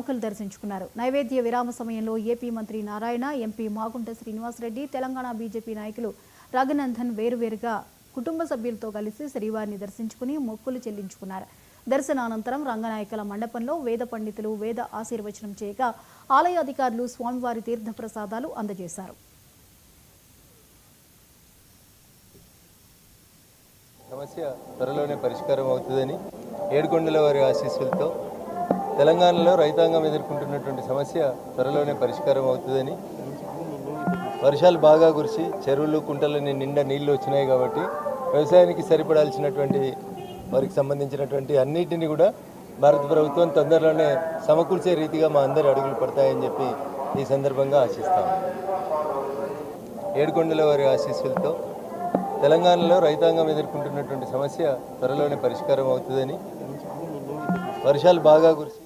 ప్రముఖులు దర్శించుకున్నారు. నైవేద్య విరామ సమయంలో ఏపీ మంత్రి నారాయణ, ఎంపీ మాగుంట శ్రీనివాసరెడ్డి, తెలంగాణ బీజేపీ నాయకులు రఘునందన్ వేరువేరుగా కుటుంబ సభ్యులతో కలిసి శ్రీవారిని దర్శించుకుని మొక్కులు చెల్లించుకున్నారు. దర్శనానంతరం రంగనాయకుల మండపంలో వేద పండితులు వేద ఆశీర్వచనం చేయగా ఆలయ అధికారులు స్వామివారి తీర్థ ప్రసాదాలు అందజేశారు. సమస్య త్వరలోనే పరిష్కారం అవుతుందని, ఏడుకొండల వారి ఆశీస్సులతో తెలంగాణలో రైతాంగం ఎదుర్కొంటున్నటువంటి సమస్య త్వరలోనే పరిష్కారం అవుతుందని, వర్షాలు బాగా కురిసి చెరువులు కుంటలని నిండా నీళ్లు వచ్చినాయి కాబట్టి వ్యవసాయానికి సరిపడాల్సినటువంటి వారికి సంబంధించినటువంటి అన్నిటిని కూడా భారత ప్రభుత్వం తొందరలోనే సమకూర్చే రీతిగా మా అందరి అడుగులు పడతాయని చెప్పి ఈ సందర్భంగా ఆశిస్తాం. ఏడుకొండల వారి ఆశీస్సులతో తెలంగాణలో రైతాంగం ఎదుర్కొంటున్నటువంటి సమస్య త్వరలోనే పరిష్కారం అవుతుందని, వర్షాలు బాగా కురిసి